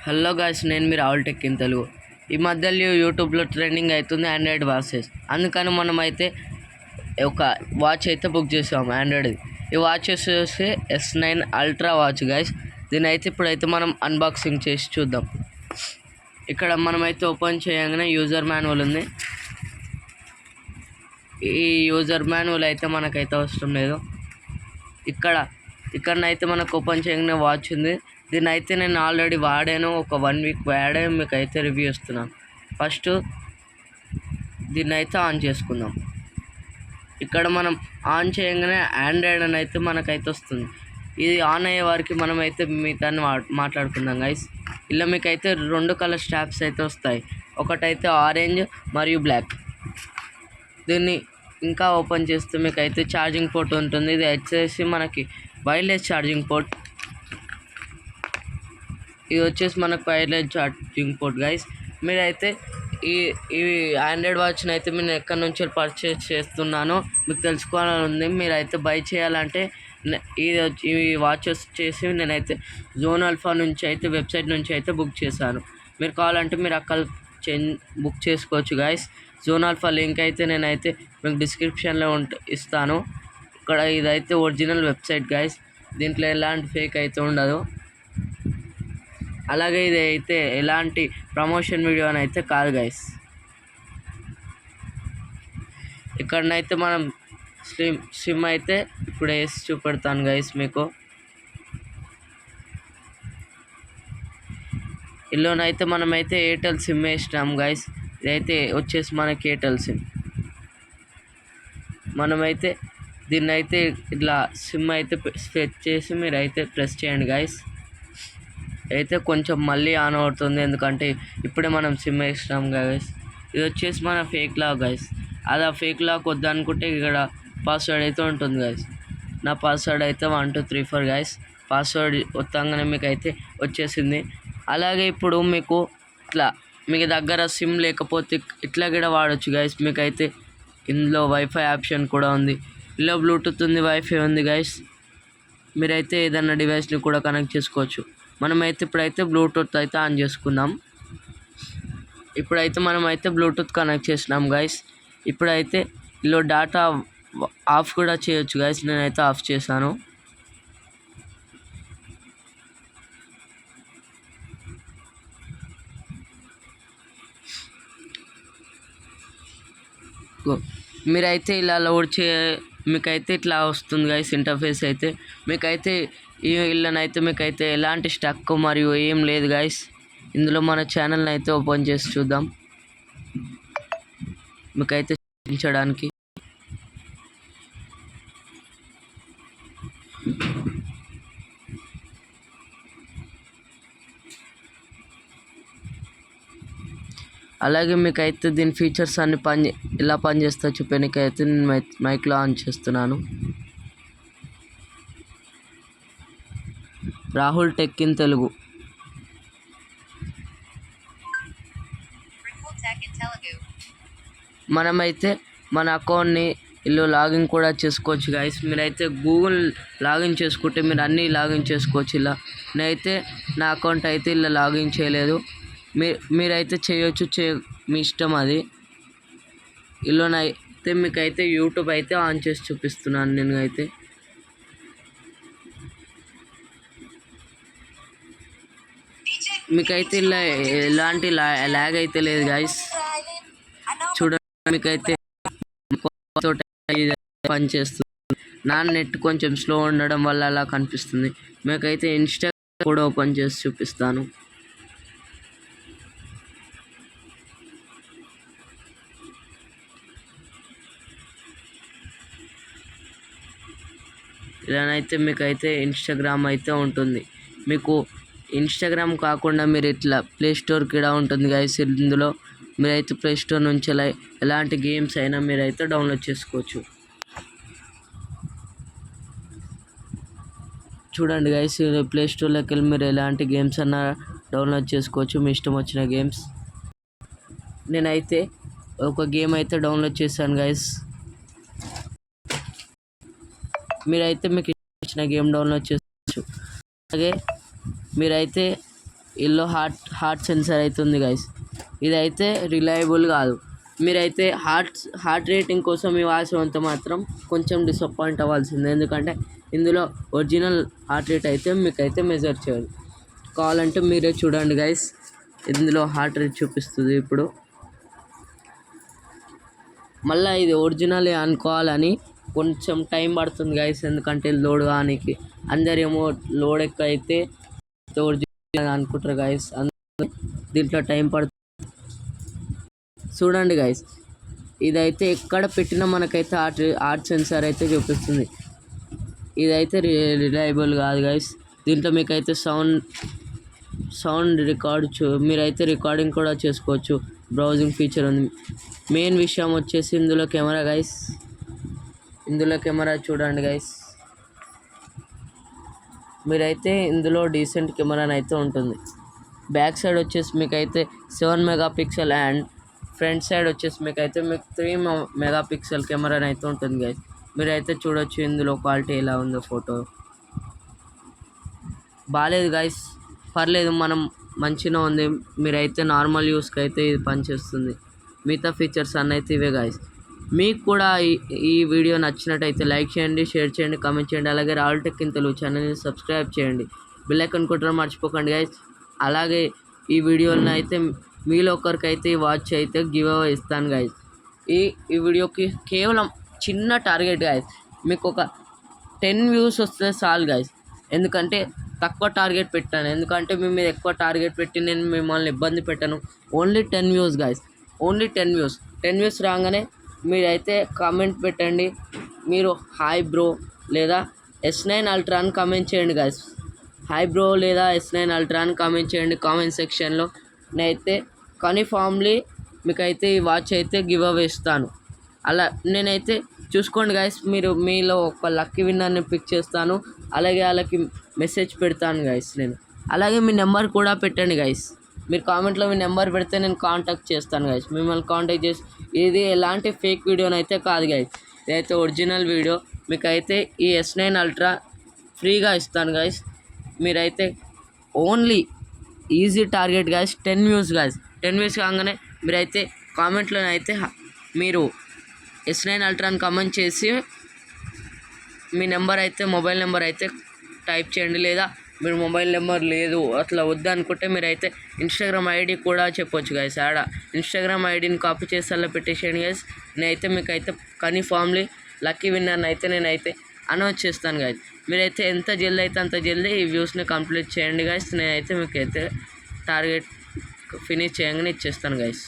Hello guys, నేను మీ Rahul tech in Telugu. ఈ మధ్యలో యూట్యూబ్లో ట్రెండింగ్ అవుతుంది ఆండ్రాయిడ్ వాచెస్. అందుకని మనం అయితే ఒక వాచ్ అయితే బుక్ చేసాము ఆండ్రాయిడ్ది. ఈ వాచ్ వచ్చేసి S9 అల్ట్రా వాచ్ గాయ్స్. దీని అయితే ఇప్పుడైతే మనం అన్బాక్సింగ్ చేసి చూద్దాం. ఇక్కడ మనమైతే ఓపెన్ చేయగానే యూజర్ మాన్యువల్ ఉంది. ఈ యూజర్ మాన్యువల్ అయితే మనకైతే అవసరం లేదు. ఇక్కడనైతే మనకు ఓపెన్ చేయగానే వాచ్ ఉంది. దీన్ని అయితే నేను ఆల్రెడీ వాడాను, ఒక 1 వీక్ వాడాను. మీకు అయితే రివ్యూ ఇస్తున్నాను. ఫస్ట్ దీన్ని అయితే ఆన్ చేసుకుందాం. ఇక్కడ మనం ఆన్ చేయగానే ఆండ్రాయిడ్ అని అయితే మనకైతే వస్తుంది. ఇది ఆన్ అయ్యే వారికి మనమైతే మీతో మాట్లాడుకుందాం గైస్. ఇలా మీకైతే 2 కలర్ స్ట్రాప్స్ అయితే వస్తాయి. ఒకటైతే ఆరెంజ్ మరియు బ్లాక్. దీన్ని ఇంకా ఓపెన్ చేస్తే మీకైతే ఛార్జింగ్ పోర్ట్ ఉంటుంది. ఇది వచ్చేసి మనకి వైర్లెస్ ఛార్జింగ్ పోర్ట్. ఇది వచ్చేసి మనకు వైర్లెస్ ఛార్జింగ్ పోర్ట్ గైస్. మీరైతే ఈ ఆండ్రాయిడ్ వాచ్ని అయితే నేను ఎక్కడి నుంచి పర్చేస్ చేస్తున్నానో మీకు తెలుసుకోవాలని ఉంది. మీరైతే బై చేయాలంటే ఈ వాచ్ వచ్చేసి నేనైతే జోన్ ఆల్ఫా నుంచి అయితే వెబ్సైట్ నుంచి అయితే బుక్ చేశాను. మీరు కావాలంటే మీరు అక్కడ బుక్ చేసుకోవచ్చు గైస్. జోన్ ఆల్ఫా లింక్ అయితే నేనైతే మీకు డిస్క్రిప్షన్లో ఇస్తాను. ఇక్కడ ఇదైతే ఒరిజినల్ వెబ్సైట్ గైస్. దీంట్లో ఎలాంటి ఫేక్ అయితే ఉండదు. అలాగే ఇది అయితే ఎలాంటి ప్రమోషన్ వీడియో అని అయితే కాదు గైస్. ఇక్కడనైతే మనం సిమ్ అయితే ఇప్పుడు వేసి చూపెడతాను గైస్ మీకు. ఇందులోనైతే మనమైతే ఎయిర్టెల్ సిమ్ వేసినాం గైస్. ఇదైతే వచ్చేసి మనకి ఎయిర్టెల్ సిమ్. మనమైతే దీన్ని అయితే ఇట్లా సిమ్ అయితే సెట్ చేసి మీరు అయితే ప్రెస్ చేయండి గైస్. అయితే కొంచెం మళ్ళీ ఆన్ అవుతుంది, ఎందుకంటే ఇప్పుడే మనం సిమ్ వేసినాం గైస్. ఇది వచ్చేసి మన ఫేక్ లాక్ గైస్. అది ఆ ఫేక్ లాక్ వద్దనుకుంటే ఇక్కడ పాస్వర్డ్ అయితే ఉంటుంది గైస్. నా పాస్వర్డ్ అయితే 1234 గైస్. పాస్వర్డ్ వస్తాగానే మీకు అయితే వచ్చేసింది. అలాగే ఇప్పుడు మీకు మీకు దగ్గర సిమ్ లేకపోతే ఇట్లా కూడా వాడచ్చు గైస్. మీకైతే ఇందులో వైఫై ఆప్షన్ కూడా ఉంది. ఇందులో బ్లూటూత్ ఉంది, వైఫై ఉంది గైస్. మీరైతే ఏదైనా డివైస్ని కూడా కనెక్ట్ చేసుకోవచ్చు. మనమైతే ఇప్పుడైతే బ్లూటూత్ అయితే ఆన్ చేసుకుందాం. ఇప్పుడైతే మనమైతే బ్లూటూత్ కనెక్ట్ చేసినాం గైస్. ఇప్పుడైతే ఇందులో డేటా ఆఫ్ కూడా చేయొచ్చు గైస్. నేనైతే ఆఫ్ చేశాను. మీరైతే ఇలా లోడ్ మీకైతే ఇట్లా వస్తుంది గైస్ ఇంటర్ఫేస్ అయితే. మీకైతే ఈ ఇళ్ళనైతే మీకైతే ఎలాంటి స్టక్ మరియు ఏం లేదు గైస్. ఇందులో మన ఛానల్ని అయితే ఓపెన్ చేసి చూద్దాం మీకైతే చూపించడానికి. అలాగే మీకైతే దీని ఫీచర్స్ అన్ని ఎలా పనిచేస్తా చూపేనికైతే నేను మైక్లో ఆన్ చేస్తున్నాను. Rahul tech in Telugu. మనమైతే మన అకౌంట్ని ఇల్లు లాగిన్ కూడా చేసుకోవచ్చు గైస్. మీరైతే గూగుల్ లాగిన్ చేసుకుంటే మీరు అన్నీ లాగిన్ చేసుకోవచ్చు. ఇలా నేనైతే నా అకౌంట్ అయితే ఇలా లాగిన్ చేయలేదు. మీరైతే చేయొచ్చు, మీ ఇష్టం అది. ఇల్లునైతే మీకైతే యూట్యూబ్ అయితే ఆన్ చేసి చూపిస్తున్నాను నేను అయితే. మీకైతే ఇలా ఎలాంటి ల్యాగ్ అయితే లేదు గైస్. చూడండి మీకైతే పనిచేస్తుంది. నా నెట్ కొంచెం స్లో ఉండడం వల్ల అలా కనిపిస్తుంది. మీకైతే ఇన్స్టాగ్రామ్ కూడా ఓపెన్ చేసి చూపిస్తాను. ఇలానైతే మీకైతే ఇన్స్టాగ్రామ్ అయితే ఉంటుంది. మీకు ఇన్స్టాగ్రామ్ కాకుండా మీరు ఇట్లా ప్లే స్టోర్ కూడా ఉంటుంది గైస్. ఇందులో మీరైతే ప్లే స్టోర్ నుంచి ఎలాంటి గేమ్స్ అయినా మీరైతే డౌన్లోడ్ చేసుకోవచ్చు. చూడండి గైస్, ప్లే స్టోర్లోకి వెళ్ళి మీరు ఎలాంటి గేమ్స్ అన్నా డౌన్లోడ్ చేసుకోవచ్చు, మీ ఇష్టం వచ్చిన గేమ్స్. నేనైతే ఒక గేమ్ అయితే డౌన్లోడ్ చేశాను గైస్. మీరైతే మీకు ఇచ్చిన గేమ్ డౌన్లోడ్ చేసుకోవచ్చు. అలాగే మీరైతే ఇల్లో హార్ట్ సెన్సార్ అయితే ఉంది గైస్. ఇదైతే రిలయబుల్ కాదు. మీరైతే హార్ట్ రేటింగ్ కోసం మీ వాసవంత మాత్రం కొంచెం డిసప్పాయింట్ అవ్వాల్సిందే. ఎందుకంటే ఇందులో ఒరిజినల్ హార్ట్ రేట్ అయితే మీకైతే మెజర్ చేయదు. కావాలంటే మీరే చూడండి గైస్, ఇందులో హార్ట్ రేట్ చూపిస్తుంది ఇప్పుడు. మళ్ళీ ఇది ఒరిజినల్ అనుకోవాలని కొంచెం టైం పడుతుంది గైస్, ఎందుకంటే లోడ్ కానికి. అందరేమో లోడ్ ఎక్కువ అయితే ఒరిజినల్ అనుకుంటారు గైస్, దీంట్లో టైం పడుతుంది. చూడండి గైస్, ఇదైతే ఎక్కడ పెట్టినా మనకైతే హార్ట్ సెన్సార్ అయితే చూపిస్తుంది. ఇదైతే రిలయబుల్ కాదు గైస్. దీంట్లో మీకైతే సౌండ్ మీరైతే రికార్డింగ్ కూడా చేసుకోవచ్చు. బ్రౌజింగ్ ఫీచర్ ఉంది. మెయిన్ విషయం వచ్చేసి ఇందులో కెమెరా గైస్. ఇందులో కెమెరా చూడండి గైస్, మీరైతే ఇందులో డీసెంట్ కెమెరా అయితే ఉంటుంది. బ్యాక్ సైడ్ వచ్చేసి మీకైతే 7 మెగాపిక్సెల్ అండ్ ఫ్రంట్ సైడ్ వచ్చేసి మీకైతే 3 మెగాపిక్సెల్ కెమెరా అయితే ఉంటుంది గైస్. మీరైతే చూడొచ్చు ఇందులో క్వాలిటీ ఎలా ఉందో. ఫోటో బాగాలేదు గైస్, పర్లేదు, మనం మంచిగా ఉంది. మీరైతే నార్మల్ యూస్కి అయితే ఇది పనిచేస్తుంది. మిగతా ఫీచర్స్ అన్నీ అయితే ఇవే గైస్. మీకు కూడా ఈ వీడియో నచ్చినట్టయితే లైక్ చేయండి, షేర్ చేయండి, కామెంట్ చేయండి. అలాగే రాహుల్ టెక్ ఇన్ తెలుగు ఛానల్ని సబ్స్క్రైబ్ చేయండి. బెల్ ఐకాన్ కొట్టడం మర్చిపోకండి గైస్. అలాగే ఈ వీడియోని అయితే మీలో ఒకరికైతే వాచ్ అయితే గివ్ అవే ఇస్తాను గైస్. ఈ వీడియోకి కేవలం చిన్న టార్గెట్ గైస్, మీకు ఒక 10 వ్యూస్ వస్తే చాలు గైస్. ఎందుకంటే తక్కువ టార్గెట్ పెట్టాను, ఎందుకంటే మీ మీద ఎక్కువ టార్గెట్ పెట్టి నేను మిమ్మల్ని ఇబ్బంది పెట్టాను. Only 10 views guys, only 10 views. 10 views రాగానే మీరైతే కామెంట్ పెట్టండి. మీరు హాయ్ బ్రో లేదా S9 అల్ట్రా అని కామెంట్ చేయండి గైస్. హాయ్ బ్రో లేదా S9 అల్ట్రా అని కామెంట్ చేయండి కామెంట్ సెక్షన్లో. నేనైతే కన్ఫామ్లీ మీకైతే ఈ వాచ్ అయితే గివ్ అవే ఇస్తాను. అలా నేనైతే చూసుకోండి గైస్, మీలో ఒక లక్కీ విన్నర్ని పిక్ చేస్తాను. అలాగే వాళ్ళకి మెసేజ్ పెడతాను గైస్ నేను. అలాగే మీ నెంబర్ కూడా పెట్టండి గైస్. మీరు కామెంట్లో మీ నెంబర్ పెడితే నేను కాంటాక్ట్ చేస్తాను గైస్. మిమ్మల్ని కాంటాక్ట్ చేసి, ఇది ఎలాంటి ఫేక్ వీడియోని అయితే కాదు గైస్, ఇదైతే ఒరిజినల్ వీడియో. మీకైతే ఈ S9 అల్ట్రా ఫ్రీగా ఇస్తాను గైస్. మీరైతే only easy target guys 10 views guys. 10 views కాగానే మీరైతే కామెంట్లోనైతే మీరు S9 అల్ట్రా అని కామెంట్ చేసి మీ నెంబర్ అయితే మొబైల్ నెంబర్ అయితే టైప్ చేయండి. లేదా మీరు మొబైల్ నెంబర్ లేదు అట్లా వద్దు అనుకుంటే మీరైతే ఇన్స్టాగ్రామ్ ఐడి కూడా చెప్పొచ్చు గైస్. ఆడ ఇన్స్టాగ్రామ్ ఐడిని కాపీ చేసి అలా పెట్టేసేయండి గైస్. నేనైతే మీకైతే కన్ఫామ్లీ లక్కీ విన్నర్ని అయితే నేనైతే అనౌన్స్ చేస్తాను గైస్. మీరైతే ఎంత జల్దీ అయితే అంత జల్దీ ఈ వ్యూస్ని కంప్లీట్ చేయండి గైస్. నేనైతే మీకైతే టార్గెట్ ఫినిష్ చేయగానే ఇచ్చేస్తాను గైస్.